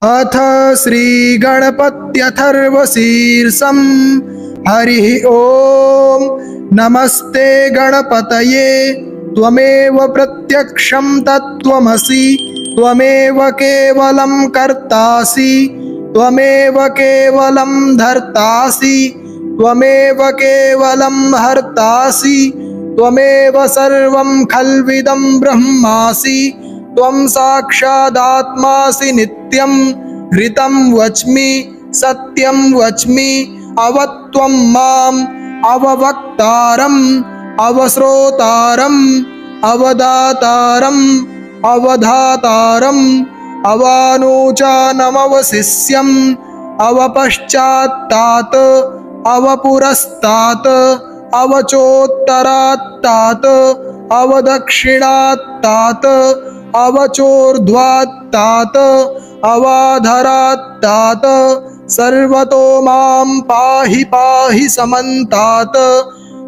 अथ श्रीगणपत्यथर्वशीर्षं हरिः ॐ। नमस्ते गणपतये त्वमेव प्रत्यक्षं तत्त्वमसि, त्वमेव केवलं कर्तासि, त्वमेव केवलं धर्तासि, त्वमेव केवलं हर्तासि, त्वमेव सर्वं खल्विदं ब्रह्मासि, त्वं साक्षादात्मासि नित्यं। ऋतं वच्मि सत्यं वच्मि अवत्वं माम् अववक्तारम् अवश्रोतारम् अवदातारम् अवधातारम् अवानूचानमवशिष्यम् अवपश्चात्तात् अवपुरस्तात् अवचोत्तरात्तात् अवदक्षिणात्तात् अवचोर्ध्वात्तात् अवाधरात्तात् सर्वतो मां पाहि पाहि समन्तात्।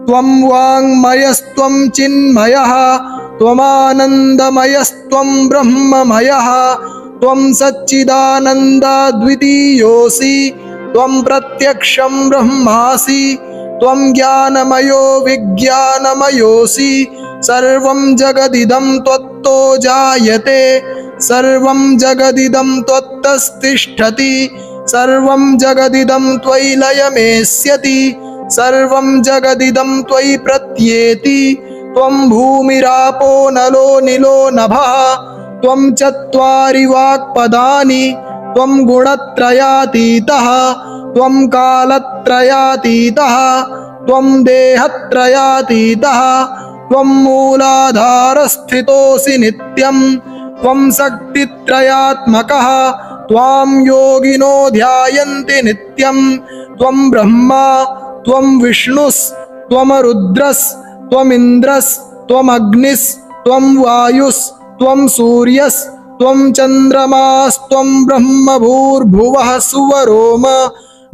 त्वं वाङ्मयस्त्वं चिन्मयः त्वमानन्दमयस्त्वं ब्रह्ममयः, त्वं सच्चिदानन्दद्वितीयोऽसि, त्वं प्रत्यक्षं ब्रह्मासि, त्वं ज्ञानमयो विज्ञानमयोऽसि। सर्वं जगदिदं त्वत्तो जायते, सर्वं जगदिदं त्वत्तस्तिष्ठति, सर्वं जगदिदं त्वयि लयमेष्यति, सर्वं जगदिदं त्वयि प्रत्येति। त्वं भूमिरापो नलो निलो नभः, त्वं चत्वारि वाक्पदानि, त्वं गुणत्रयातीतः, त्वं कालत्रयातीतः, त्वं देहत्रयातीतः, त्वं मूलाधारस्थितोऽसि नित्यं, त्वं शक्तित्रयात्मकः, त्वां योगिनो ध्यायन्ति नित्यं। त्वं ब्रह्मा त्वं विष्णुस्त्वं रुद्रस्त्वमिन्द्रस्त्वमग्निस् त्वं वायुस्त्वं सूर्यस्त्वं चन्द्रमास्त्वं ब्रह्म भूर्भुवः सुवरोम।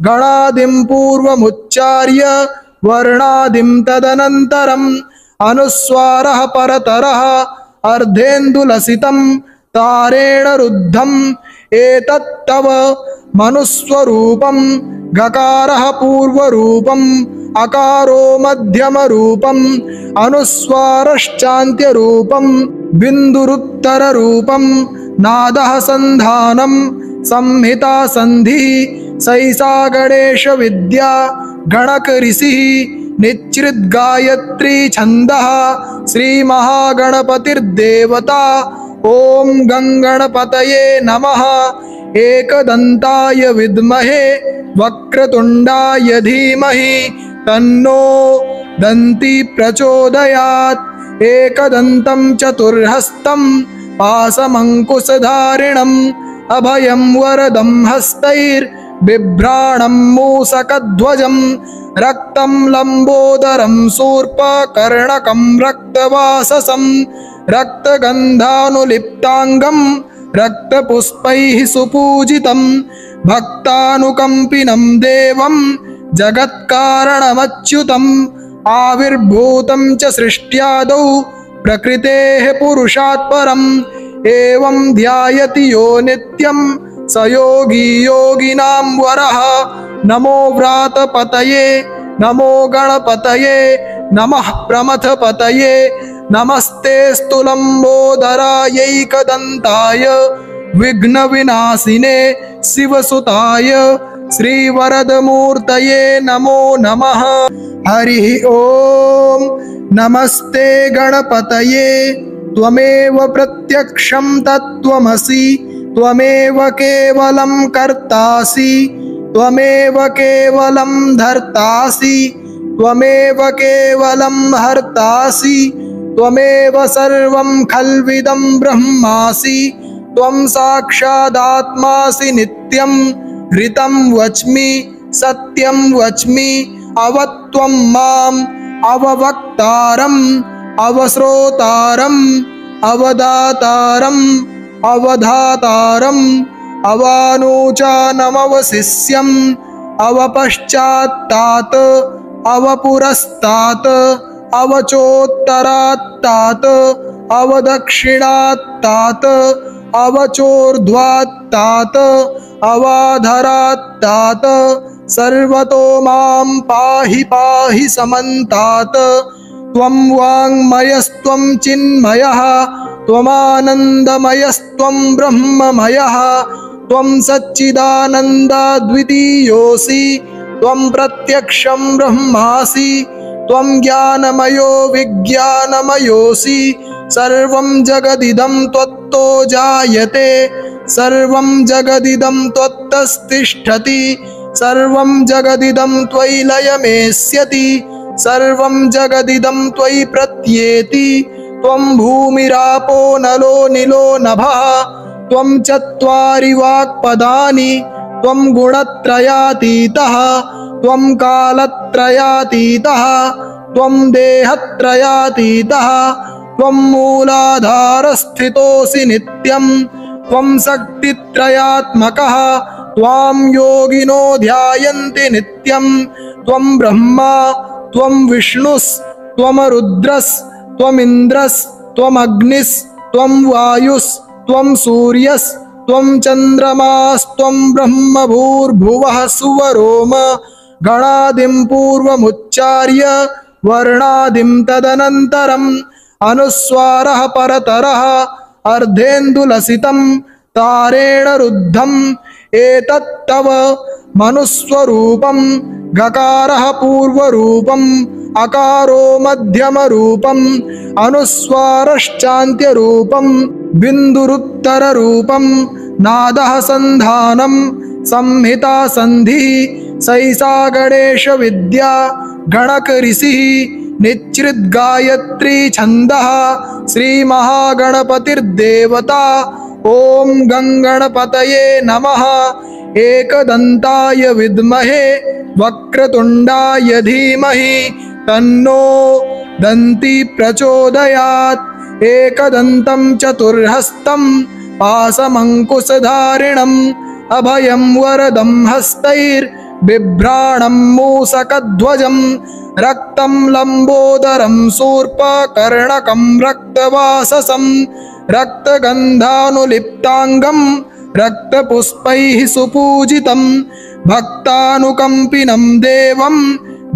गणादिं पूर्वमुच्चार्य वर्णादिं तदनन्तरम् अनुस्वारः परतरः अर्धेन्दुलसितं तारेण रुद्धम्। एतत्तव मनुस्वरूपं गकारः पूर्वरूपम् अकारो मध्यमरूपम् अनुस्वारश्चान्त्यरूपम् बिन्दुरुत्तररूपम्। नादः सन्धानं संहिता सन्धिः सैषा गणेश विद्या गणकऋषिः। निच्छृद्गायत्री छन्दः श्रीमहागणपतिर्देवता। ॐ गङ्गणपतये नमः। एकदन्ताय विद्महे वक्रतुण्डाय धीमहि तन्नो दन्ती प्रचोदयात्। एकदन्तं चतुर्हस्तं पाशमङ्कुशधारिणम् अभयं वरदं हस्तैर्बिभ्राणं मूषकध्वजम्। रक्तं लम्बोदरं शूर्पकर्णकं रक्तवाससं रक्तगन्धानुलिप्ताङ्गं रक्तपुष्पैः सुपूजितं। भक्तानुकम्पिनं देवं जगत्कारणमच्युतम्। आविर्भूतं च सृष्ट्यादौ प्रकृतेः पुरुषात् परम्। एवं ध्यायति यो नित्यं स योगी योगिनां वरः। नमो व्रातपतये नमो गणपतये नमः प्रमथपतये। नमस्तेऽस्तु लम्बोदरायैकदन्ताय विघ्नविनाशिने शिवसुताय श्रीवरदमूर्तये नमो नमः। हरिः ॐ। नमस्ते गणपतये त्वमेव प्रत्यक्षं तत्त्वमसि, त्वमेव केवलं कर्तासि, त्वमेव केवलं धर्तासि, त्वमेव केवलं हर्तासि, त्वमेव सर्वं खल्विदं ब्रह्मासि, त्वं साक्षादात्मासि नित्यं। ऋतं वच्मि सत्यं वच्मि अवत्वं माम् अववक्तारम् अवश्रोतारम् अवदातारम् अवधातारम् अवानूचानमवशिष्यम् अवपश्चात्तात् अवपुरस्तात् अवचोत्तरात्तात् अवदक्षिणात्तात् अवचोर्ध्वात्तात अवाधरात्तात सर्वतो मां पाहि पाहि समन्तात् त्वं वाङ्मयस्त्वं चिन्मयः त्वमानन्दमयस्त्वं ब्रह्ममयः त्वं सच्चिदानन्दाद्वितीयोऽसि त्वं प्रत्यक्षं ब्रह्मासि त्वं ज्ञानमयो विज्ञानमयोऽसि सर्वं जगदिदं त्वत्तो जायते सर्वं जगदिदं त्वत्तस्तिष्ठति सर्वं जगदिदं त्वयि लयमेष्यति सर्वं जगदिदं त्वयि प्रत्येति त्वं भूमिरापो नलो निलो नभः त्वं चत्वारि वाक्पदानि त्वं गुणत्रयातीतः त्वं कालत्रयातीतः त्वं देहत्रयातीतः त्वं मूलाधारस्थितोऽसि नित्यं त्वं शक्तित्रयात्मकः त्वां योगिनो ध्यायन्ति नित्यं त्वं ब्रह्मा त्वं विष्णुस्त्वं रुद्रस्त्वमिन्द्रस्त्वमग्निस्त्वं वायुस्त्वं सूर्यस्त्वं चन्द्रमास्त्वं ब्रह्म भूर्भुवः सुवरोम गणादिं पूर्वमुच्चार्य वर्णादिं तदनन्तरम् अनुस्वारः परतरः अर्धेन्दुलसितं तारेण रुद्धम् एतत्तव मनुस्वरूपं गकारः पूर्वरूपम् अकारो मध्यमरूपम् अनुस्वारश्चान्त्यरूपम् बिन्दुरुत्तररूपम् नादः सन्धानं संहिता सन्धिः सैषा गणेश विद्या गणकऋषिः निच्छृद्गायत्री छन्दः श्रीमहागणपतिर्देवता ॐ गङ्गणपतये नमः एकदन्ताय विद्महे वक्रतुण्डाय धीमहि तन्नो दन्ती प्रचोदयात् एकदन्तं चतुर्हस्तं पाशमङ्कुशधारिणम् अभयं वरदं हस्तैर्बिभ्राणं मूषकध्वजं रक्तं लम्बोदरं शूर्पकर्णकं रक्तवाससं रक्तगन्धानुलिप्ताङ्गं रक्तपुष्पैः सुपूजितं भक्तानुकम्पिनं देवं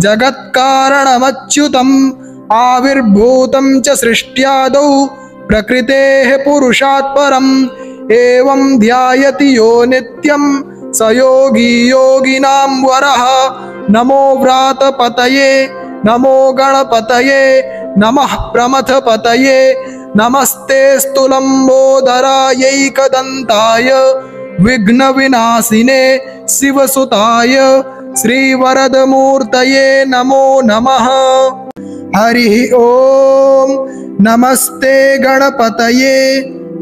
जगत्कारणमच्युतम् आविर्भूतं च सृष्ट्यादौ प्रकृतेः पुरुषात् परम् एवं ध्यायति यो नित्यं स योगी योगिनां वरः नमो व्रातपतये नमो गणपतये नमः प्रमथपतये नमस्ते स्तुलम्बोदरायैकदन्ताय विघ्नविनाशिने शिवसुताय श्रीवरदमूर्तये नमो नमः। हरिः ॐ नमस्ते गणपतये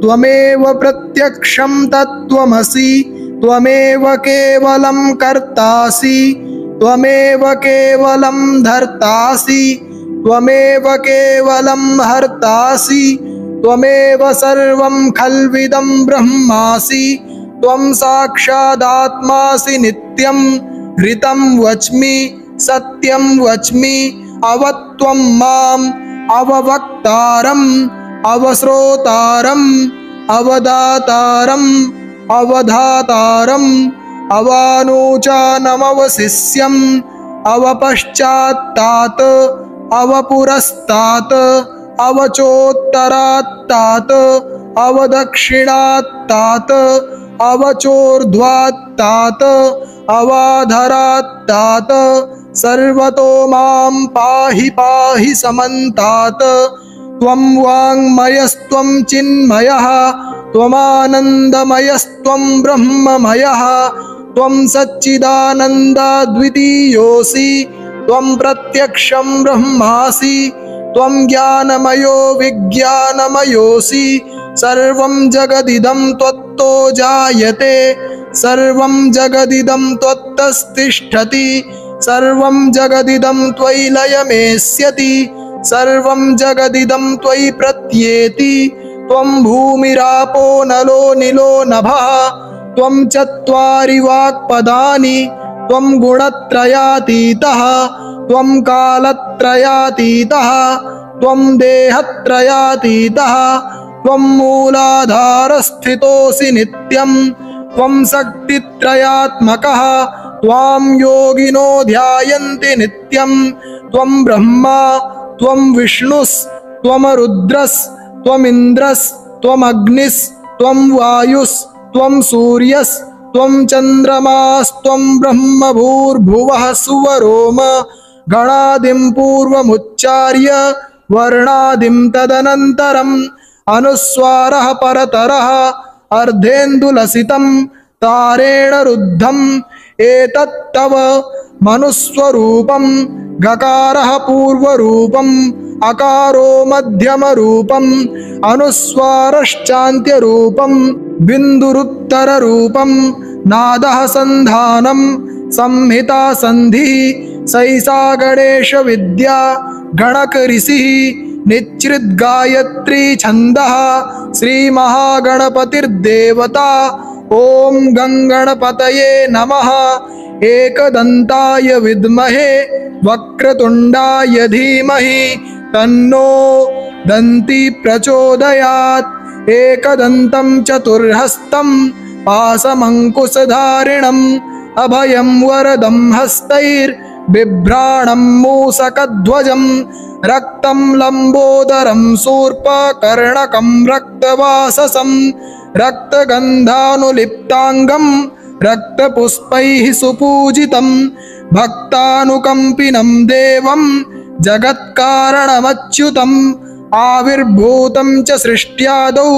त्वमेव प्रत्यक्षं तत्त्वमसि त्वमेव केवलं कर्तासि त्वमेव केवलं धर्तासि त्वमेव केवलं हर्तासि त्वमेव सर्वं खल्विदं ब्रह्मासि त्वं साक्षादात्मासि नित्यं ऋतं वच्मि सत्यं वच्मि अवत्वं माम् अववक्तारम् अवश्रोतारम् अवदातारम् अवधातारम् अवानूचानमवशिष्यम् अवपश्चात्तात् अवपुरस्तात् अवचोत्तरात्तात् अवदक्षिणात्तात् अवचोर्ध्वात्तात् अवाधरात्तात् सर्वतो मां पाहि पाहि समन्तात् त्वं वाङ्मयस्त्वं चिन्मयः त्वमानन्दमयस्त्वं ब्रह्ममयः त्वं सच्चिदानन्दाद्वितीयोऽसि त्वं प्रत्यक्षं ब्रह्मासि त्वं ज्ञानमयो विज्ञानमयोऽसि सर्वं जगदिदं त्वत्तो जायते सर्वं जगदिदं त्वत्तस्तिष्ठति सर्वं जगदिदं त्वयि लयमेष्यति सर्वं जगदिदं त्वयि प्रत्येति त्वं भूमिरापो नलो निलो नभः त्वं चत्वारि वाक्पदानि त्वं गुणत्रयातीतः त्वं कालत्रयातीतः त्वं देहत्रयातीतः त्वं मूलाधारस्थितोऽसि नित्यं त्वं शक्तित्रयात्मकः त्वां योगिनो ध्यायन्ति नित्यं त्वं ब्रह्मा त्वं विष्णुस्त्वमरुद्रस्त्वमिन्द्रस्त्वमग्निस्त्वं वायुस्त्वं सूर्यस्त्वं चन्द्रमास्त्वं ब्रह्म भूर्भुवः सुवरोम गणादिं पूर्वमुच्चार्य वर्णादिं तदनन्तरम् अनुस्वारः परतरः अर्धेन्दुलसितं तारेण रुद्धम् एतत्तव मनुस्वरूपं गकारः पूर्वरूपम् अकारो मध्यमरूपम् अनुस्वारश्चान्त्यरूपं बिन्दुरुत्तररूपं नादः सन्धानं संहिता सन्धिः सैसा गणेश विद्या गणकऋषिः निच्छृद्गायत्री छन्दः श्रीमहागणपतिर्देवता ॐ गङ्गणपतये नमः एकदन्ताय विद्महे वक्रतुण्डाय धीमहि तन्नो दन्ती प्रचोदयात् एकदन्तं चतुर्हस्तं पाशमङ्कुशधारिणम् अभयं वरदं हस्तैर्बिभ्राणं मूषकध्वजं रक्तं लम्बोदरं शूर्पकर्णकं रक्तवाससं रक्तगन्धानुलिप्ताङ्गं रक्तपुष्पैः सुपूजितं भक्तानुकम्पिनं देवं जगत्कारणमच्युतम् आविर्भूतं च सृष्ट्यादौ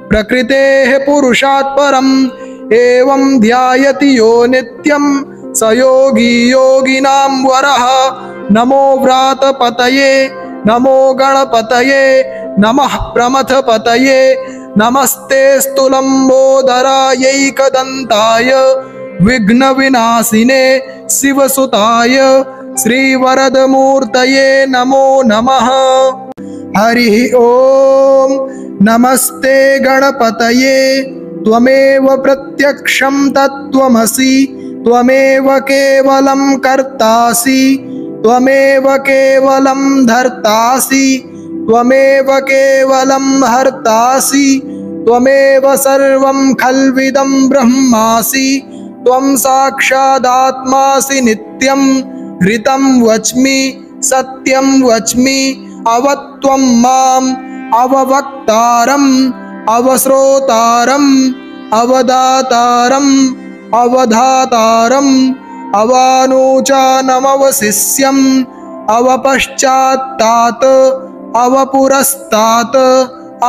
प्रकृतेः पुरुषात् परम् एवं ध्यायति यो नित्यं स योगी योगिनां वरः नमो व्रातपतये नमो गणपतये नमः प्रमथपतये नमस्ते स्तुलम्बोदरायैकदन्ताय विघ्नविनाशिने शिवसुताय श्रीवरदमूर्तये नमो नमः। हरिः ॐ नमस्ते गणपतये त्वमेव प्रत्यक्षं तत्त्वमसि त्वमेव केवलं कर्तासि त्वमेव केवलं धर्तासि त्वमेव केवलं हर्तासि त्वमेव सर्वं खल्विदं ब्रह्मासि त्वं साक्षादात्मासि नित्यं ऋतं वच्मि सत्यं वच्मि अवत्वं माम् अववक्तारम् अवश्रोतारम् अवदातारम् अवधातारम् अवानूचानमवशिष्यम् अवपश्चात्तात् अवपुरस्तात्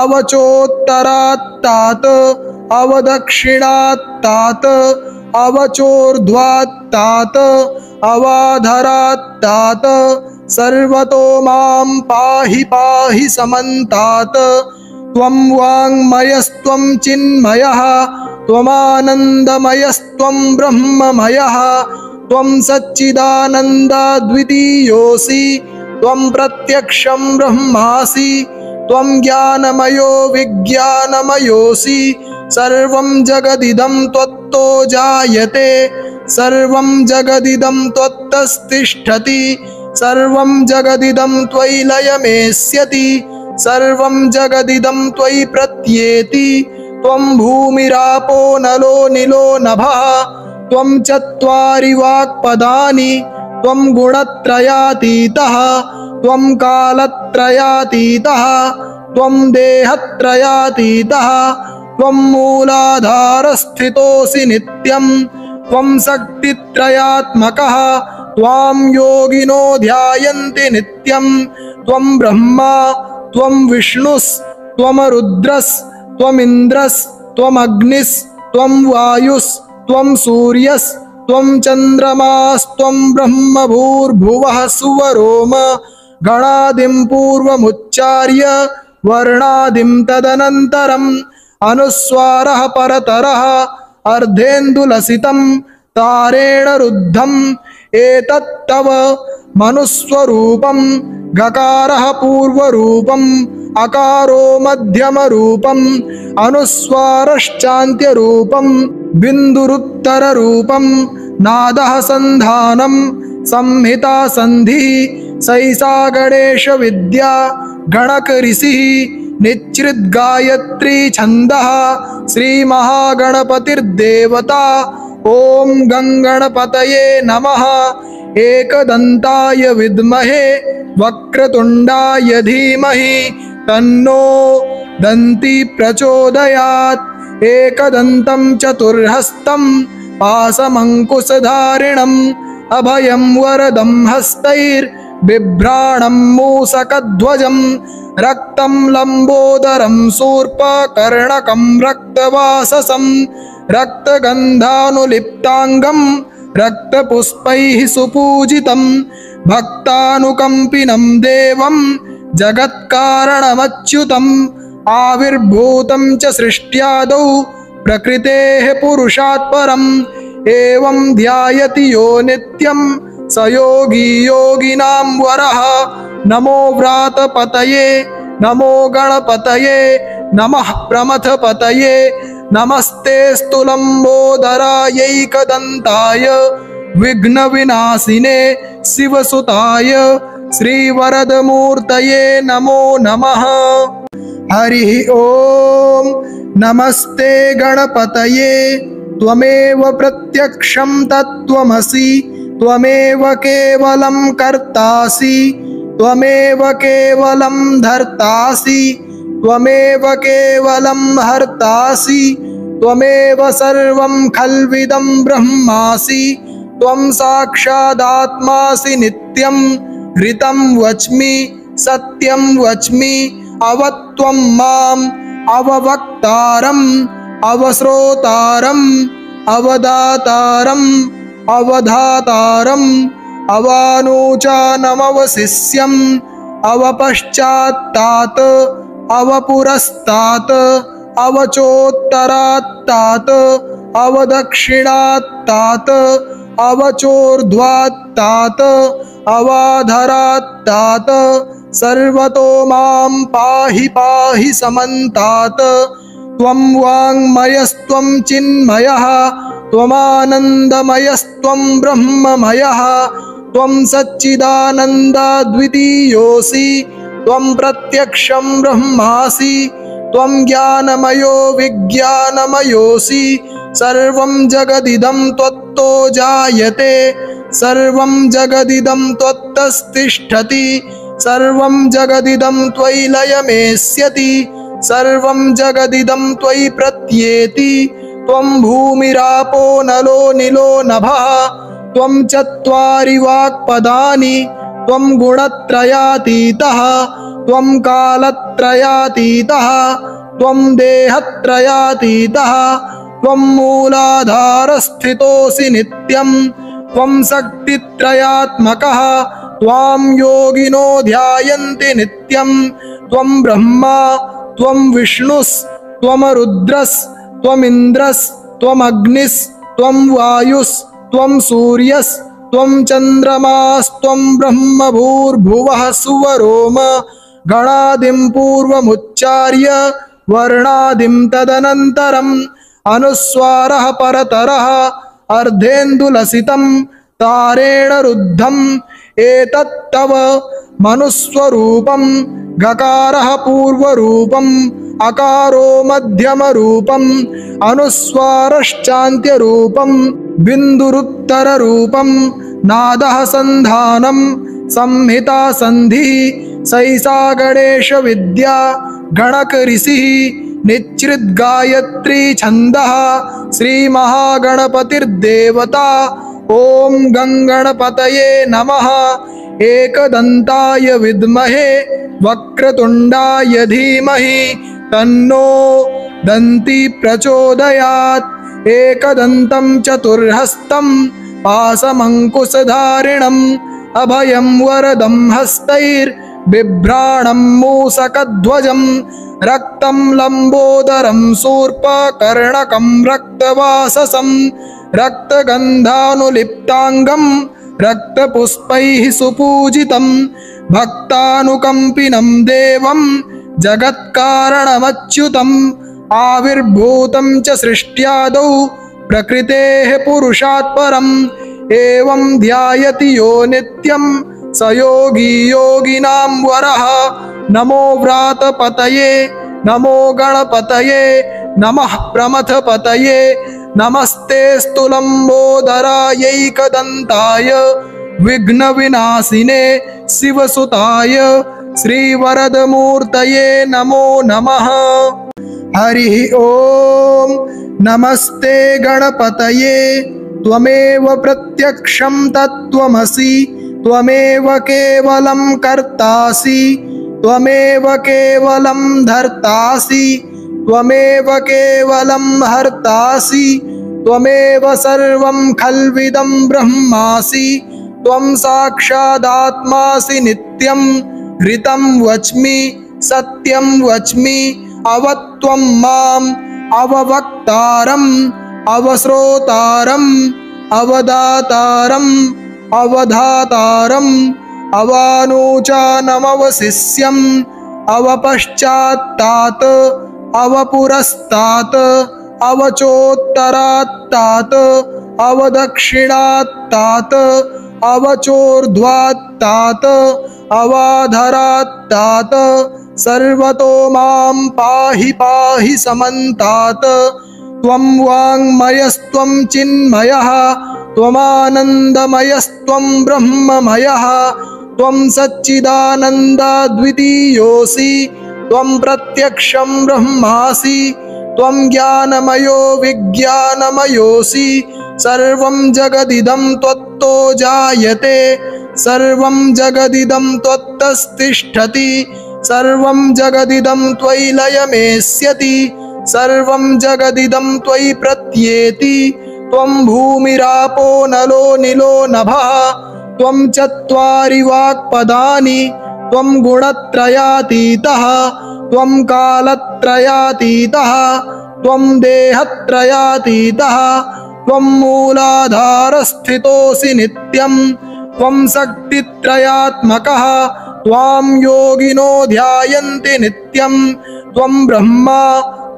अवचोत्तरात्तात् अवदक्षिणात्तात् अवचोर्ध्वात्तात् अवाधरात्तात् सर्वतो मां पाहि पाहि समन्तात् त्वं वाङ्मयस्त्वं चिन्मयः त्वमानन्दमयस्त्वं ब्रह्ममयः त्वं सच्चिदानन्दाद्वितीयोऽसि त्वं प्रत्यक्षं ब्रह्मासि त्वं ज्ञानमयो विज्ञानमयोऽसि सर्वं जगदिदं त्वत्तो जायते सर्वं जगदिदं त्वत्तस्तिष्ठति सर्वं जगदिदं त्वयि लयमेष्यति सर्वं जगदिदं त्वयि प्रत्येति त्वं भूमिरापो नलो निलो नभः त्वं चत्वारि वाक्पदानि त्वं गुणत्रयातीतः त्वं कालत्रयातीतः त्वं देहत्रयातीतः त्वं मूलाधारस्थितोऽसि नित्यं त्वं शक्तित्रयात्मकः त्वां योगिनो ध्यायन्ति नित्यं त्वं ब्रह्मा त्वं विष्णुस्त्वमरुद्रस्त्वमिन्द्रस्त्वमग्निस्त्वं वायुस्त्वं सूर्यस्त्वं चन्द्रमास्त्वं ब्रह्म भूर्भुवः सुवरोम गणादिं पूर्वमुच्चार्य वर्णादिं तदनन्तरम् अनुस्वारः परतरः अर्धेन्दुलसितं तारेण रुद्धम् एतत्तव मनुस्वरूपं गकारः पूर्वरूपम् अकारो मध्यमरूपम् अनुस्वारश्चान्त्यरूपं बिन्दुरुत्तररूपं नादः सन्धानं संहिता सन्धिः सैसा गणेश विद्या गणकऋषिः निच्छ्रिद्गायत्री छन्दः श्रीमहागणपतिर्देवता। ॐ गङ्गणपतये नमः। एकदन्ताय विद्महे वक्रतुण्डाय धीमहि तन्नो दन्ती प्रचोदयात्। एकदन्तं चतुर्हस्तं पाशमङ्कुशधारिणम् अभयं वरदं हस्तैर्बिभ्राणं मूषकध्वजं रक्तं लम्बोदरं शूर्पकर्णकं रक्तवाससं रक्तगन्धानुलिप्ताङ्गं रक्तपुष्पैः सुपूजितं भक्तानुकम्पिनं देवं जगत्कारणमच्युतम् आविर्भूतं च सृष्ट्यादौ प्रकृतेः पुरुषात् परम् एवं ध्यायति यो नित्यं स योगी योगिनां वरः। नमो व्रातपतये नमो गणपतये नमः प्रमथपतये नमस्तेऽस्तु लम्बोदरायैकदन्ताय विघ्नविनाशिने शिवसुताय श्रीवरदमूर्तये नमो नमः। हरिः ॐ। नमस्ते गणपतये त्वमेव प्रत्यक्षं तत्त्वमसि त्वमेव केवलं कर्तासि त्वमेव केवलं धर्तासि त्वमेव केवलं हर्तासि त्वमेव सर्वं खल्विदं ब्रह्मासि त्वं साक्षादात्मासि नित्यं ऋतं वच्मि सत्यं वच्मि अवत्वं माम् अववक्तारम् अवश्रोतारम् अवदातारम् अवधातारम् अवानूचानमवशिष्यम् अवपश्चात्तात् अवपुरस्तात् अवचोत्तरात्तात् अवदक्षिणात्तात् अवचोर्ध्वात्तात् अवाधरात्तात् सर्वतो मां पाहि पाहि समन्तात्। त्वं वाङ्मयस्त्वं चिन्मयः त्वमानन्दमयस्त्वं ब्रह्ममयः त्वं सच्चिदानन्दाद्वितीयोऽसि त्वं प्रत्यक्षं ब्रह्मासि त्वं ज्ञानमयो विज्ञानमयोऽसि सर्वं जगदिदं त्वत्तो जायते सर्वं जगदिदं त्वत्तस्तिष्ठति सर्वं जगदिदं त्वयि लयमेष्यति सर्वं जगदिदं त्वयि प्रत्येति त्वं भूमिरापो नलो निलो नभः त्वं चत्वारि वाक्पदानि त्वं गुणत्रयातीतः त्वं कालत्रयातीतः त्वं देहत्रयातीतः त्वं मूलाधारस्थितोऽसि नित्यं त्वं शक्तित्रयात्मकः त्वां योगिनो ध्यायन्ति नित्यं त्वं ब्रह्मा त्वं विष्णुस्त्वं रुद्रस्त्वमिन्द्रस्त्वमग्निस्त्वं वायुस्त्वं सूर्यस्त्वं चन्द्रमास्त्वं ब्रह्म भूर्भुवः सुवरोम गणादिं पूर्वमुच्चार्य वर्णादिं तदनन्तरम् अनुस्वारः परतरः अर्धेन्दुलसितं तारेण रुद्धम् एतत्तव मनुस्वरूपं गकारः पूर्वरूपम् अकारो मध्यमरूपम् अनुस्वारश्चान्त्यरूपम् बिन्दुरुत्तररूपम् नादः सन्धानं संहिता सन्धिः सैषा गणेश विद्या गणकऋषिः निच्छ्रिद्गायत्री छन्दः श्रीमहागणपतिर्देवता। ॐ गङ्गणपतये नमः। एकदन्ताय विद्महे वक्रतुण्डाय धीमहि तन्नो दन्ती प्रचोदयात्। एकदन्तं चतुर्हस्तं पाशमङ्कुशधारिणम् अभयं वरदं हस्तैर्बिभ्राणं मूषकध्वजं रक्तं लम्बोदरं शूर्पकर्णकं रक्तवाससं रक्तगन्धानुलिप्ताङ्गं रक्तपुष्पैः सुपूजितं भक्तानुकम्पिनं देवं जगत्कारणमच्युतम् आविर्भूतं च सृष्ट्यादौ प्रकृतेः पुरुषात् परम् एवं ध्यायति यो नित्यं स योगी योगिनां वरः। नमो व्रातपतये नमो गणपतये नमः प्रमथपतये नमस्तेऽस्तु लम्बोदरायैकदन्ताय विघ्नविनाशिने शिवसुताय श्रीवरदमूर्तये नमो नमः। हरिः ॐ। नमस्ते गणपतये त्वमेव प्रत्यक्षं तत्त्वमसि त्वमेव केवलं कर्तासि त्वमेव केवलं धर्तासि त्वमेव केवलं हर्तासि त्वमेव सर्वं खल्विदं ब्रह्मासि त्वं साक्षादात्मासि नित्यं ऋतं वच्मि सत्यं वच्मि अवत्वं माम् अववक्तारम् अवश्रोतारम् अवदातारम् अवधातारम् अवानूचानमवशिष्यम् अवपश्चात्तात् अवपुरस्तात् अवचोत्तरात्तात् अवदक्षिणात्तात् अवचोर्ध्वात्तात् अवाधरात्तात् सर्वतो मां पाहि पाहि समन्तात्। त्वं वाङ्मयस्त्वं चिन्मयः त्वमानन्दमयस्त्वं ब्रह्ममयः त्वं सच्चिदानन्दाद्वितीयोऽसि त्वं प्रत्यक्षं ब्रह्मासि त्वं ज्ञानमयो विज्ञानमयोऽसि सर्वं जगदिदं त्वत्तो जायते सर्वं जगदिदं त्वत्तस्तिष्ठति सर्वं जगदिदं त्वयि लयमेष्यति सर्वं जगदिदं त्वयि प्रत्येति त्वं भूमिरापो नलो निलो नभः त्वं चत्वारि वाक्पदानि त्वं गुणत्रयातीतः त्वं कालत्रयातीतः त्वं देहत्रयातीतः त्वं मूलाधारस्थितोऽसि नित्यं त्वं शक्तित्रयात्मकः त्वां योगिनो ध्यायन्ति नित्यं त्वं ब्रह्मा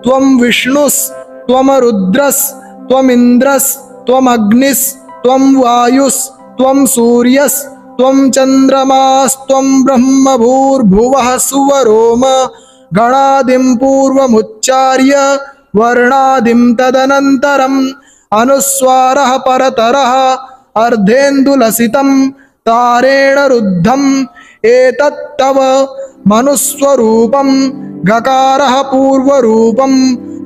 त्वं विष्णुस्त्वं रुद्रस्त्वमिन्द्रस्त्वमग्निस्त्वं वायुस्त्वं सूर्यस्त्वं चन्द्रमास्त्वं ब्रह्म भूर्भुवः सुवरोम गणादिं पूर्वमुच्चार्य वर्णादिं तदनन्तरम् अनुस्वारः परतरः अर्धेन्दुलसितं तारेण रुद्धम् एतत्तव मनुस्वरूपं गकारः पूर्वरूपम्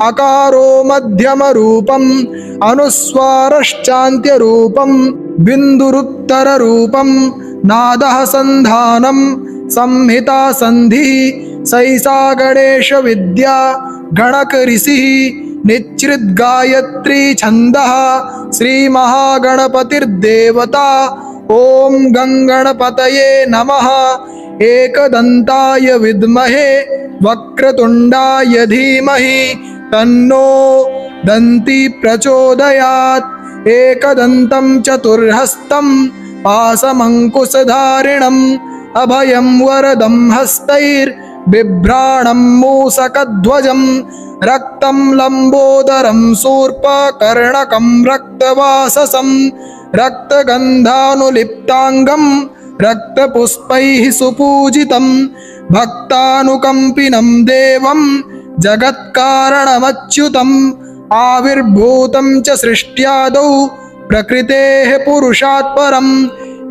अकारो मध्यमरूपम् अनुस्वारश्चान्त्यरूपम् बिन्दुरुत्तररूपम् नादः सन्धानं संहिता सन्धिः सैषा गणेश विद्या गणकऋषिः निच्छृद्गायत्री छन्दः श्रीमहागणपतिर्देवता। ॐ गङ्गणपतये नमः। एकदन्ताय विद्महे वक्रतुण्डाय धीमहि तन्नो दन्ती प्रचोदयात्। एकदन्तं चतुर्हस्तं पाशमङ्कुशधारिणम् अभयं वरदं हस्तैर्बिभ्राणं मूषकध्वजम् रक्तं लम्बोदरं शूर्पकर्णकं रक्तवाससं रक्तगन्धानुलिप्ताङ्गं रक्तपुष्पैः सुपूजितं भक्तानुकम्पिनं देवं जगत्कारणमच्युतम् आविर्भूतं च सृष्ट्यादौ प्रकृतेः पुरुषात् परम्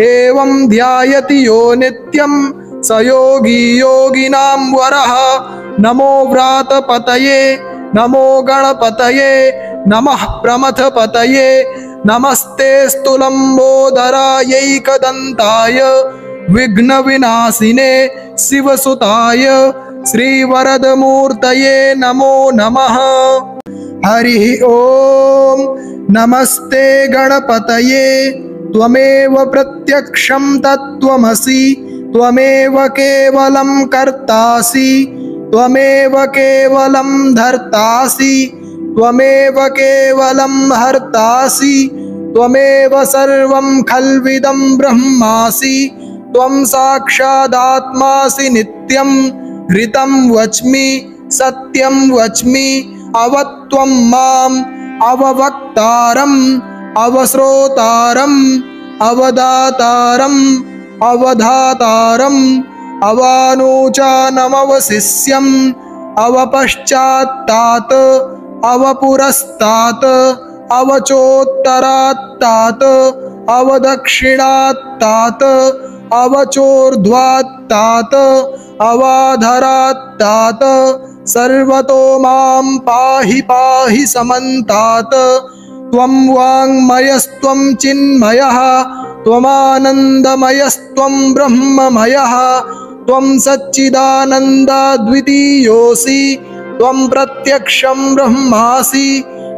एवं ध्यायति यो नित्यं स योगी योगिनां वरः। नमो व्रातपतये नमो गणपतये नमः प्रमथपतये नमस्तेऽस्तु लम्बोदरायैकदन्ताय विघ्नविनाशिने शिवसुताय श्रीवरदमूर्तये नमो नमः। हरिः ॐ। नमस्ते गणपतये त्वमेव प्रत्यक्षं तत्त्वमसि त्वमेव केवलं कर्तासि त्वमेव केवलं धर्तासि त्वमेव केवलं हर्तासि त्वमेव सर्वं खल्विदं ब्रह्मासि त्वं साक्षादात्मासि नित्यं ऋतं वच्मि सत्यं वच्मि अवत्वं माम् अववक्तारम् अवश्रोतारम् अवदातारम् अवधातारम् अवानूचानमवशिष्यम् अवपश्चात्तात् अवपुरस्तात् अवचोत्तरात्तात् अवदक्षिणात्तात् अवचोर्ध्वात्तात् अवाधरात्तात् सर्वतो मां पाहि पाहि समन्तात्। त्वं वाङ्मयस्त्वं चिन्मयः त्वमानन्दमयस्त्वं ब्रह्ममयः त्वं सच्चिदानन्दाद्वितीयोऽसि त्वं प्रत्यक्षं ब्रह्मासि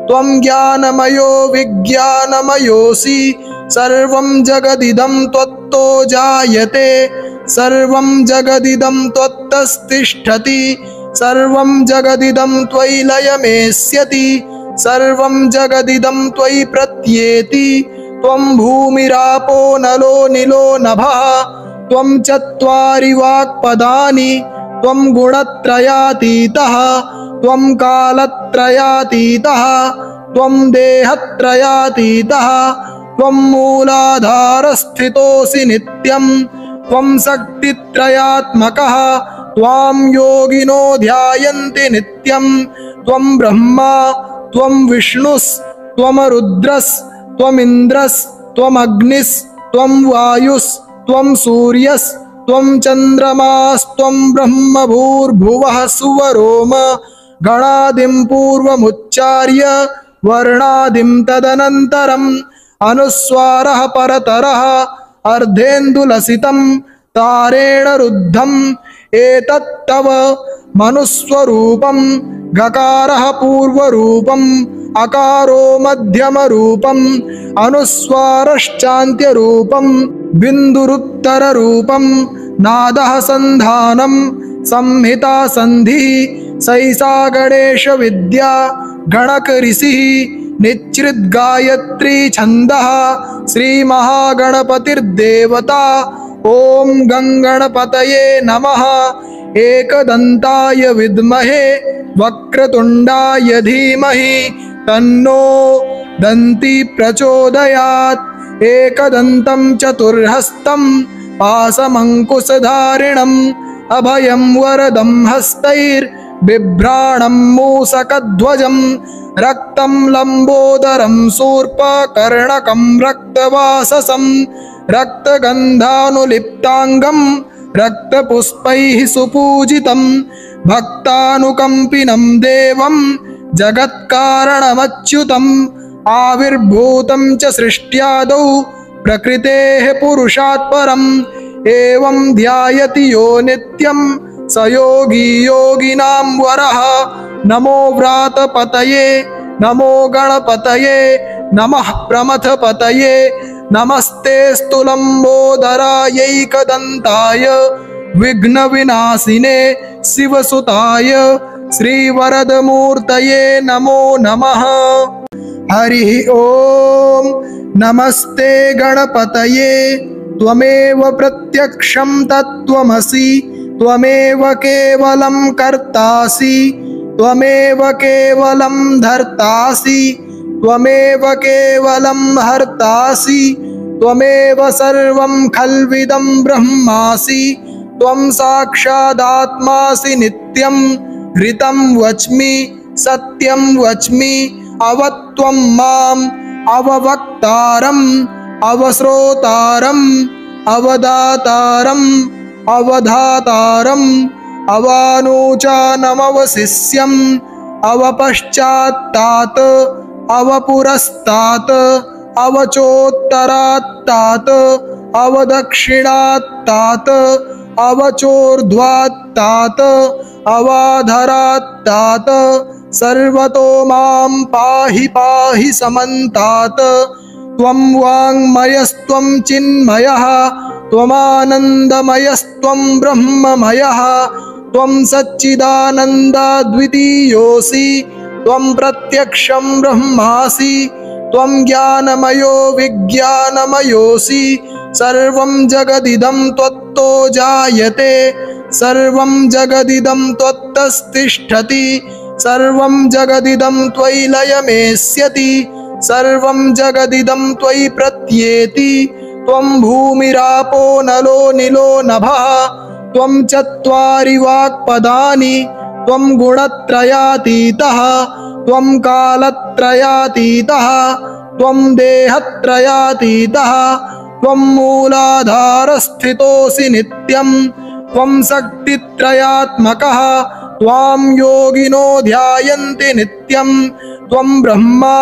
त्वं ज्ञानमयो विज्ञानमयोऽसि। सर्वं जगदिदं त्वत्तो जायते सर्वं जगदिदं त्वत्तस्तिष्ठति सर्वं जगदिदं त्वयि लयमेष्यति सर्वं जगदिदं त्वयि प्रत्येति। त्वं भूमिरापो नलो निलो नभः त्वं चत्वारि वाक्पदानि त्वं गुणत्रयातीतः त्वं कालत्रयातीतः त्वं देहत्रयातीतः त्वं मूलाधारस्थितोऽसि नित्यं त्वं शक्तित्रयात्मकः त्वां योगिनो ध्यायन्ति नित्यं। त्वं ब्रह्मा त्वं विष्णुस्त्वं रुद्रस्त्वमिन्द्रस्त्वमग्निस्त्वं वायुस्त्वं सूर्यस्त्वं चन्द्रमास्त्वं ब्रह्म भूर्भुवः सुवरोम गणादिं पूर्वमुच्चार्य वर्णादिं तदनन्तरम् अनुस्वारः परतरः अर्धेन्दुलसितं तारेण रुद्धम् एतत्तव मनुस्वरूपं गकारः पूर्वरूपम् अकारो मध्यमरूपम् अनुस्वारश्चान्त्यरूपम् बिन्दुरुत्तररूपम् नादः सन्धानं संहिता सन्धिः सैषा गणेश विद्या गणक ऋषिः निच्छृद्गायत्री छन्दः श्रीमहागणपतिर्देवता। ॐ गङ्गणपतये नमः। एकदन्ताय विद्महे वक्रतुण्डाय धीमहि तन्नो दन्ती प्रचोदयात्। एकदन्तं चतुर्हस्तं पाशमङ्कुशधारिणम् अभयं वरदं हस्तैर्बिभ्राणं मूषकध्वजं रक्तं लम्बोदरं शूर्पकर्णकं रक्तवाससं रक्तगन्धानुलिप्ताङ्गं रक्तपुष्पैः सुपूजितं भक्तानुकम्पिनं देवं जगत्कारणमच्युतम् आविर्भूतं च सृष्ट्यादौ प्रकृतेः पुरुषात् परम् एवं ध्यायति यो नित्यं स योगी योगिनां वरः। नमो व्रातपतये नमो गणपतये नमः प्रमथपतये नमस्ते स्तुलम्बोदरायैकदन्ताय विघ्नविनाशिने शिवसुताय श्रीवरदमूर्तये नमो नमः। हरिः ॐ नमस्ते गणपतये त्वमेव प्रत्यक्षं तत्त्वमसि त्वमेव केवलं कर्तासि त्वमेव केवलं धर्तासि त्वमेव केवलं हर्तासि त्वमेव सर्वं खल्विदं ब्रह्मासि त्वं साक्षादात्मासि नित्यं ऋतं वच्मि सत्यं वच्मि अवत्वं माम् अववक्तारम् अवश्रोतारम् अवदातारम् अवधातारम् अवानूचानमवशिष्यम् अवपश्चात्तात् अवपुरस्तात् अवचोत्तरात्तात् अवदक्षिणात्तात् अवचोर्ध्वात्तात् अवाधरात्तात् सर्वतो मां पाहि पाहि समन्तात्। त्वं वाङ्मयस्त्वं चिन्मयः त्वमानन्दमयस्त्वं ब्रह्ममयः त्वं सच्चिदानन्दाद्वितीयोऽसि त्वं प्रत्यक्षं ब्रह्मासि त्वं ज्ञानमयो विज्ञानमयोऽसि। सर्वं जगदिदं त्वत्तो जायते सर्वं जगदिदं त्वत्तस्तिष्ठति सर्वं जगदिदं त्वयि लयमेष्यति सर्वं जगदिदं त्वयि प्रत्येति। त्वं भूमिरापो नलो निलो नभः त्वं चत्वारि वाक्पदानि त्वं गुणत्रयातीतः त्वं कालत्रयातीतः त्वं देहत्रयातीतः त्वं मूलाधारस्थितोऽसि नित्यं त्वं शक्तित्रयात्मकः त्वां योगिनो ध्यायन्ति नित्यं त्वं ब्रह्मा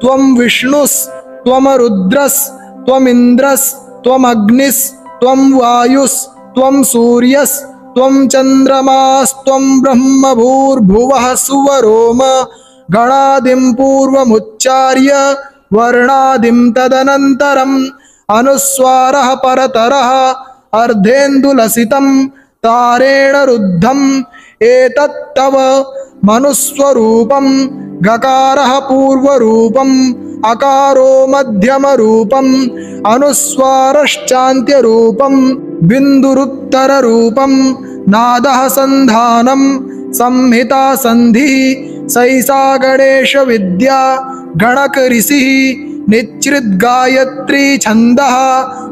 त्वं विष्णुस्त्वमरुद्रस्त्वमिन्द्रस्त्वमग्निस्त्वं वायुस्त्वं सूर्यस्त्वं चन्द्रमास्त्वं ब्रह्म भूर्भुवः सुवरोम गणादिं पूर्वमुच्चार्य वर्णादिं तदनन्तरम् अनुस्वारः परतरः अर्धेन्दुलसितं तारेण रुद्धम् एतत्तव मनुस्वरूपं गकारः पूर्वरूपम् अकारो मध्यमरूपम् अनुस्वारश्चान्त्यरूपं बिन्दुरुत्तररूपं नादः सन्धानं संहिता सन्धिः सैसा गणेश विद्या गणकऋषिः निच्छृद्गायत्री छन्दः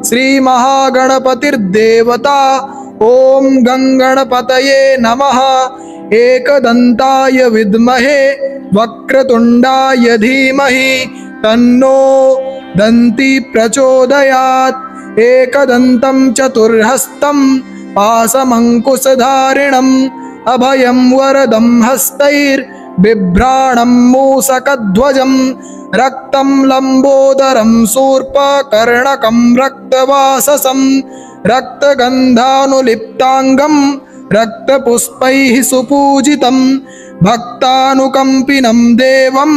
श्रीमहागणपतिर्देवता ॐ गङ्गणपतये नमः एकदन्ताय विद्महे वक्रतुण्डाय धीमहि तन्नो दन्ती प्रचोदयात् एकदन्तं चतुर्हस्तं पाशमङ्कुशधारिणम् अभयं वरदं हस्तैर्बिभ्राणं मूषकध्वजं रक्तं लम्बोदरं शूर्पकर्णकं रक्तवाससं रक्तगन्धानुलिप्ताङ्गं रक्तपुष्पैः सुपूजितं भक्तानुकम्पिनं देवं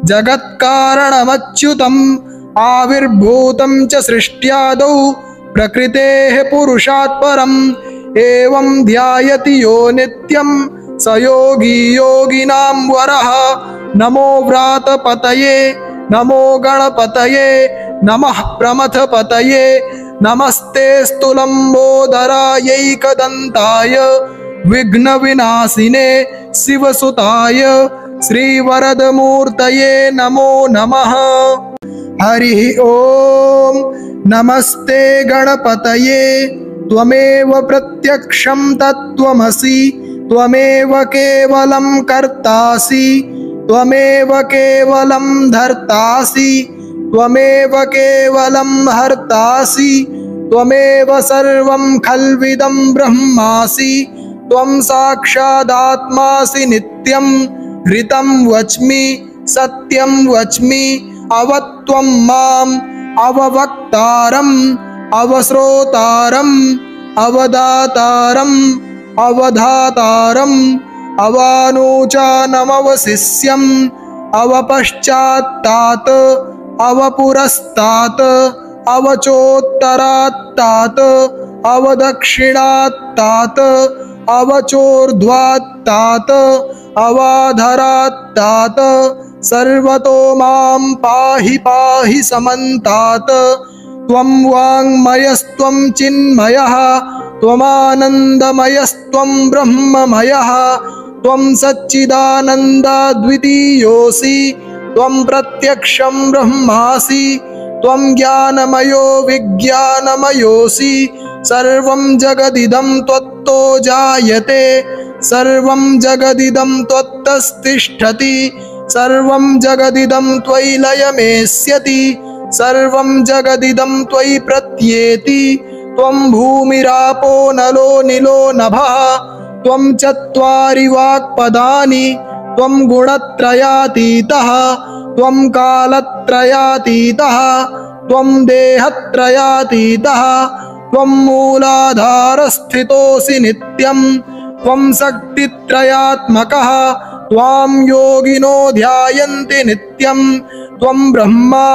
जगत्कारणमच्युतम् आविर्भूतं च सृष्ट्यादौ प्रकृतेः पुरुषात् परम् एवं ध्यायति यो नित्यं स योगी योगिनां वरः नमो व्रातपतये नमो गणपतये नमः प्रमथपतये नमस्तेऽस्तु लम्बोदरायैकदन्ताय विघ्नविनाशिने शिवसुताय श्रीवरदमूर्तये नमो नमः। हरिः ॐ नमस्ते गणपतये त्वमेव प्रत्यक्षं तत्त्वमसि त्वमेव केवलं कर्तासि त्वमेव केवलं धर्तासि त्वमेव केवलं हर्तासि त्वमेव सर्वं खल्विदं ब्रह्मासि त्वं साक्षादात्मासि नित्यं ऋतं वच्मि सत्यं वच्मि अवत्वं माम् अववक्तारम् अवश्रोतारम् अवदातारम् अवधातारम् अवानूचानमवशिष्यम् अवपश्चात्तात् अवपुरस्तात् अवचोत्तरात्तात् अवदक्षिणात्तात् अवचोर्ध्वात्तात् अवाधरात्तात् सर्वतो मां पाहि पाहि समन्तात् त्वं वाङ्मयस्त्वं चिन्मयः त्वमानन्दमयस्त्वं ब्रह्ममयः त्वं सच्चिदानन्दाद्वितीयोऽसि त्वं प्रत्यक्षं ब्रह्मासि त्वं ज्ञानमयो विज्ञानमयोऽसि सर्वं जगदिदं त्वत्तो जायते सर्वं जगदिदं त्वत्तस्तिष्ठति सर्वं जगदिदं त्वयि लयमेष्यति सर्वं जगदिदं त्वयि प्रत्येति त्वं भूमिरापो नलो निलो नभः त्वं चत्वारि वाक्पदानि त्वं गुणत्रयातीतः त्वं कालत्रयातीतः त्वं देहत्रयातीतः त्वं मूलाधारस्थितोऽसि नित्यं त्वं शक्तित्रयात्मकः त्वां योगिनो ध्यायन्ति नित्यं त्वं ब्रह्मा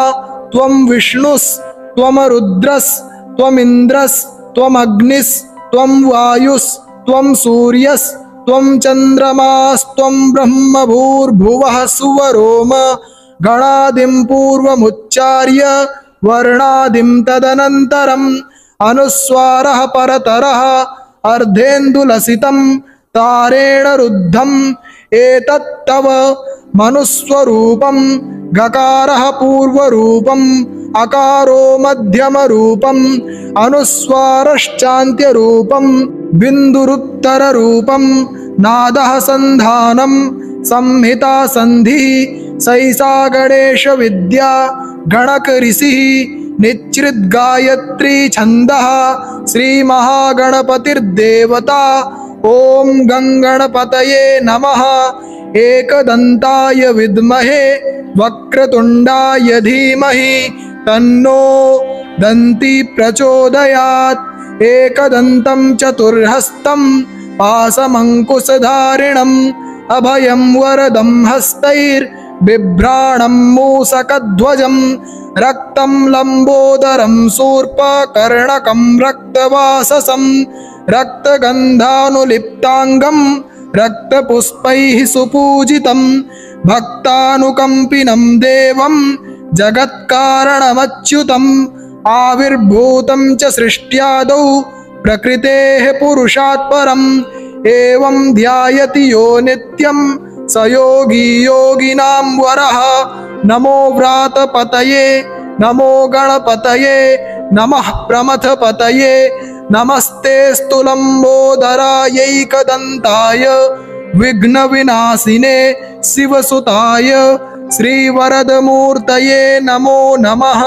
त्वं विष्णुस्त्वमरुद्रस्त्वमिन्द्रस्त्वमग्निस्त्वं वायुस्त्वं सूर्यस्त्वं चन्द्रमास्त्वं ब्रह्म भूर्भुवः सुवरोम गणादिं पूर्वमुच्चार्य वर्णादिं तदनन्तरम् अनुस्वारः परतरः अर्धेन्दुलसितं तारेण रुद्धम् एतत्तव मनुस्वरूपं गकारः पूर्वरूपम् अकारो मध्यमरूपम् अनुस्वारश्चान्त्यरूपम् बिन्दुरुत्तररूपम् नादः सन्धानम् संहिता सन्धिः सैसा गणेश विद्या गणक ऋषिः निच्छृद्गायत्री छन्दः श्रीमहागणपतिर्देवता। ॐ गङ्गणपतये नमः। एकदन्ताय विद्महे वक्रतुण्डाय धीमहि तन्नो दन्ती प्रचोदयात्। एकदन्तं चतुर्हस्तं पाशमङ्कुशधारिणम् अभयं वरदं हस्तैर्बिभ्राणं मूषकध्वजं रक्तं लम्बोदरं शूर्पकर्णकं रक्तवाससं रक्तगन्धानुलिप्ताङ्गं रक्तपुष्पैः सुपूजितं भक्तानुकम्पिनं देवं जगत्कारणमच्युतम् आविर्भूतं च सृष्ट्यादौ प्रकृतेः पुरुषात् परम् एवं ध्यायति यो नित्यं स योगी योगिनां वरः। नमो व्रातपतये नमो गणपतये नमः प्रमथपतये नमस्तेऽस्तु लम्बोदरायैकदन्ताय विघ्नविनाशिने शिवसुताय श्रीवरदमूर्तये नमो नमः।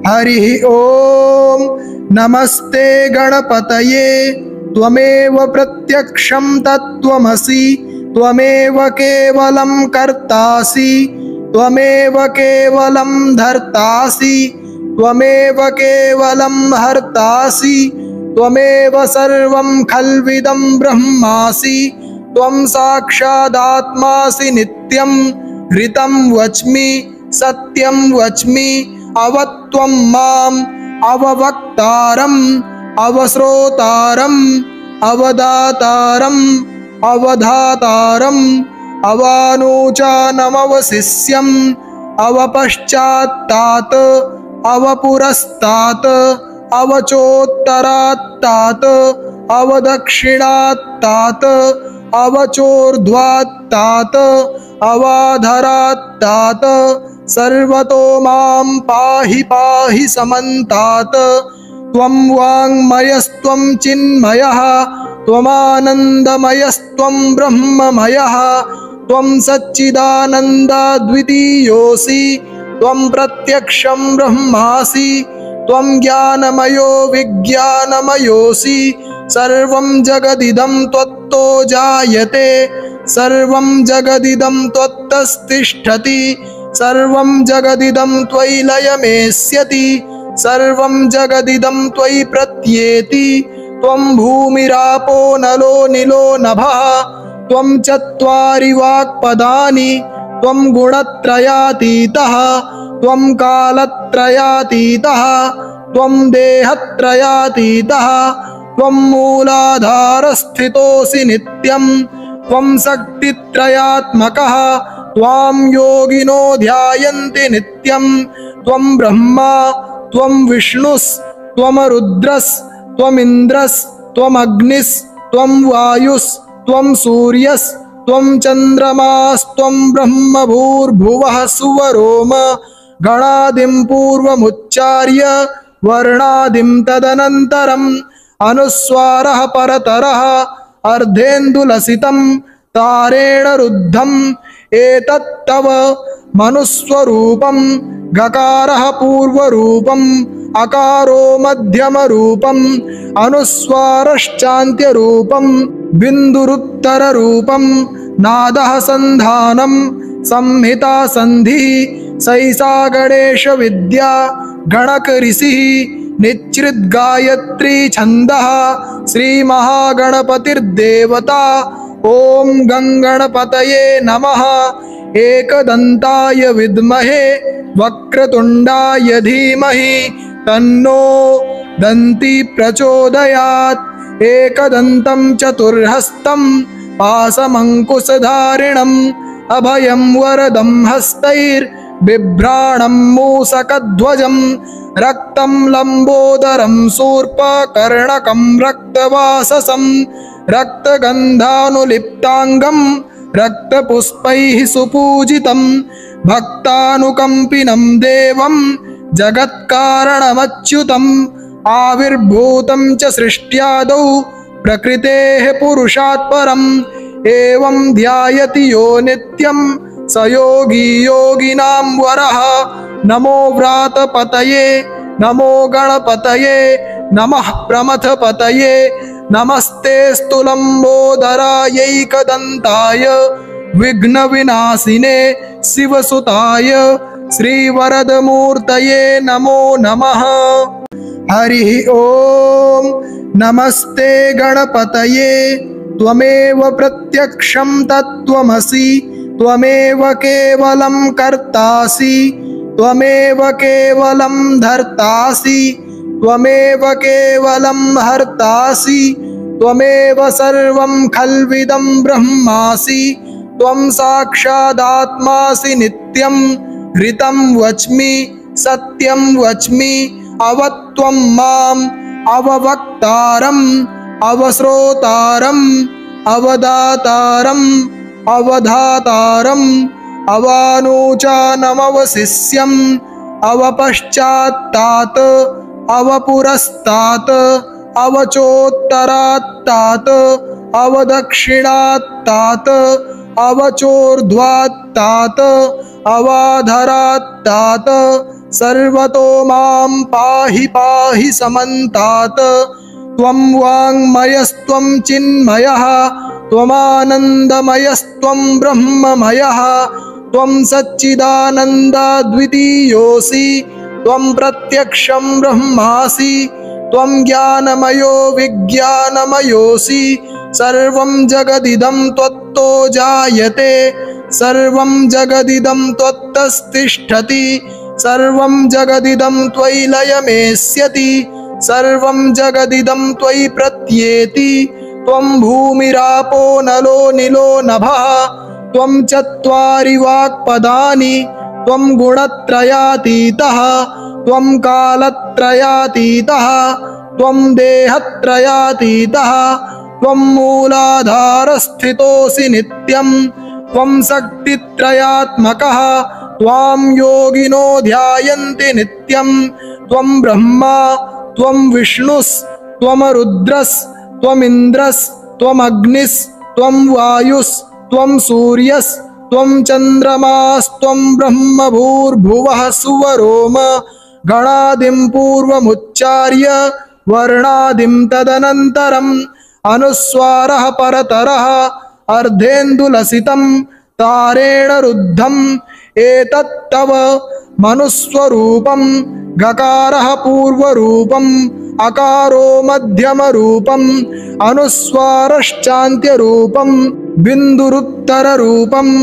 हरिः ॐ। नमस्ते गणपतये त्वमेव प्रत्यक्षं तत्त्वमसि त्वमेव केवलं कर्तासि त्वमेव केवलं धर्तासि त्वमेव केवलं हर्तासि त्वमेव सर्वं खल्विदं ब्रह्मासि त्वं साक्षादात्मासि नित्यं ऋतं वच्मि सत्यं वच्मि अवत्वं माम् अववक्तारम् अवश्रोतारम् अवदातारम् अवधातारम् अवानूचानमवशिष्यम् अवपश्चात्तात् अवपुरस्तात् अवचोत्तरात्तात् अवदक्षिणात्तात् अवचोर्ध्वात्तात् अवाधरात्तात् सर्वतो मां पाहि पाहि समन्तात्। त्वं वाङ्मयस्त्वं चिन्मयः त्वमानन्दमयस्त्वं ब्रह्ममयः त्वं सच्चिदानन्दाद्वितीयोऽसि त्वं प्रत्यक्षं ब्रह्मासि त्वं ज्ञानमयो विज्ञानमयोऽसि सर्वं जगदिदं त्वत्तो जायते सर्वं जगदिदं त्वत्तस्तिष्ठति सर्वं जगदिदं त्वयि लयमेष्यति सर्वं जगदिदं त्वयि प्रत्येति त्वं भूमिरापो नलो निलो नभः त्वं चत्वारि वाक्पदानि त्वं गुणत्रयातीतः त्वं कालत्रयातीतः त्वं देहत्रयातीतः त्वं मूलाधारस्थितोऽसि नित्यं त्वं शक्तित्रयात्मकः त्वां योगिनो ध्यायन्ति नित्यं त्वं ब्रह्मा त्वं विष्णुस्त्वमरुद्रस्त्वमिन्द्रस्त्वमग्निस्त्वं वायुस्त्वं सूर्यस्त्वं चन्द्रमास्त्वं ब्रह्म भूर्भुवः सुवरोम गणादिं पूर्वमुच्चार्य वर्णादिं तदनन्तरम् अनुस्वारः परतरः अर्धेन्दुलसितं तारेण रुद्धम् एतत्तव मनुस्वरूपं गकारः पूर्वरूपम् अकारो मध्यमरूपम् अनुस्वारश्चान्त्यरूपम् बिन्दुरुत्तररूपम् नादः सन्धानम् संहिता सन्धिः सैसा गणेश विद्या गणक ऋषिः निच्छृद्गायत्री छन्दः श्रीमहागणपतिर्देवता। ॐ गङ्गणपतये नमः। एकदन्ताय विद्महे वक्रतुण्डाय धीमहि तन्नो दन्ती प्रचोदयात्। एकदन्तं चतुर्हस्तं पाशमङ्कुशधारिणम् अभयं वरदं हस्तैर्बिभ्राणं मूषकध्वजं रक्तं लम्बोदरं शूर्पकर्णकं रक्तवाससं रक्तगन्धानुलिप्ताङ्गं रक्तपुष्पैः सुपूजितं भक्तानुकम्पिनं देवं जगत्कारणमच्युतम् आविर्भूतं च सृष्ट्यादौ प्रकृतेः पुरुषात् परम् एवं ध्यायति यो नित्यं स योगी योगिनां वरः। नमो व्रातपतये नमो गणपतये नमः प्रमथपतये नमस्तेऽस्तु लम्बोदरायैकदन्ताय विघ्नविनाशिने शिवसुताय श्रीवरदमूर्तये नमो नमः। हरिः ॐ। नमस्ते गणपतये त्वमेव प्रत्यक्षं तत्त्वमसि त्वमेव केवलं कर्तासि त्वमेव केवलं धर्तासि त्वमेव केवलं हर्तासि त्वमेव सर्वं खल्विदं ब्रह्मासि त्वं साक्षादात्मासि नित्यं ऋतं वच्मि सत्यं वच्मि अवत्वं माम् अववक्तारम् अवश्रोतारम् अवदातारम् अवधातारम् अवानूचानमवशिष्यम् अवपश्चात्तात् अवपुरस्तात् अवचोत्तरात्तात् अवदक्षिणात्तात् अवचोर्ध्वात्तात् अवाधरात्तात् सर्वतो मां पाहि पाहि समन्तात्। त्वं वाङ्मयस्त्वं चिन्मयः त्वमानन्दमयस्त्वं ब्रह्ममयः त्वं सच्चिदानन्दाद्वितीयोऽसि त्वं प्रत्यक्षं ब्रह्मासि त्वं ज्ञानमयो विज्ञानमयोऽसि सर्वं जगदिदं त्वत्तो जायते सर्वं जगदिदं त्वत्तस्तिष्ठति सर्वं जगदिदं त्वयि लयमेष्यति सर्वं जगदिदं त्वयि प्रत्येति त्वं भूमिरापो नलो निलो नभः त्वं चत्वारि वाक्पदानि त्वं गुणत्रयातीतः त्वं कालत्रयातीतः त्वं देहत्रयातीतः त्वं मूलाधारस्थितोऽसि नित्यं त्वं शक्तित्रयात्मकः त्वां योगिनो ध्यायन्ति नित्यं त्वं ब्रह्मा त्वं विष्णुस्त्वं रुद्रस्त्वमिन्द्रस्त्वमग्निस्त्वं वायुस्त्वं सूर्यस्त्वं चन्द्रमास्त्वं ब्रह्म भूर्भुवः सुवरोम गणादिं पूर्वमुच्चार्य वर्णादिं तदनन्तरम् अनुस्वारः परतरः अर्धेन्दुलसितं तारेण रुद्धम् एतत्तव मनुस्वरूपं गकारः पूर्वरूपम् अकारो मध्यमरूपम् अनुस्वारश्चान्त्यरूपम् बिन्दुरुत्तररूपम्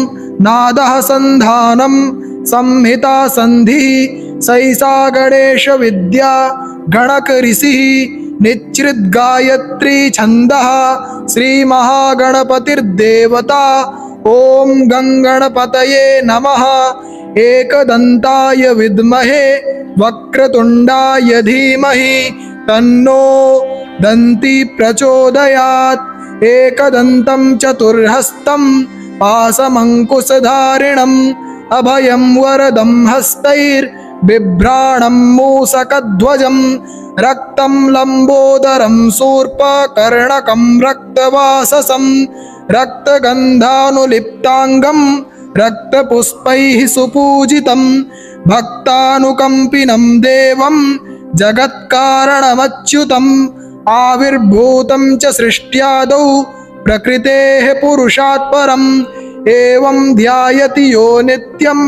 नादः सन्धानं संहिता सन्धिः सैषा गणेश विद्या गणक ऋषिः निच्छृद्गायत्री छन्दः श्रीमहागणपतिर्देवता। ॐ गङ्गणपतये नमः। एकदन्ताय विद्महे वक्रतुण्डाय धीमहि तन्नो दन्ती प्रचोदयात्। एकदन्तं चतुर्हस्तं पाशमङ्कुशधारिणम् अभयं वरदं हस्तैर्बिभ्राणं मूषकध्वजं रक्तं लम्बोदरं शूर्पकर्णकं रक्तवाससं रक्तगन्धानुलिप्ताङ्गं रक्तपुष्पैः सुपूजितं भक्तानुकम्पिनं देवं जगत्कारणमच्युतम् आविर्भूतं च सृष्ट्यादौ प्रकृतेः पुरुषात् परम् एवं ध्यायति यो नित्यं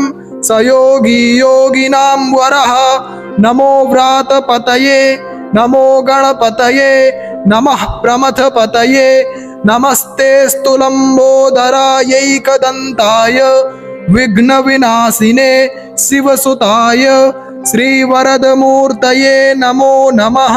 स योगी योगिनां वरः। नमो व्रातपतये नमो गणपतये नमः प्रमथपतये नमस्तेऽस्तु लम्बोदरायैकदन्ताय विघ्नविनाशिने शिवसुताय श्रीवरदमूर्तये नमो नमः।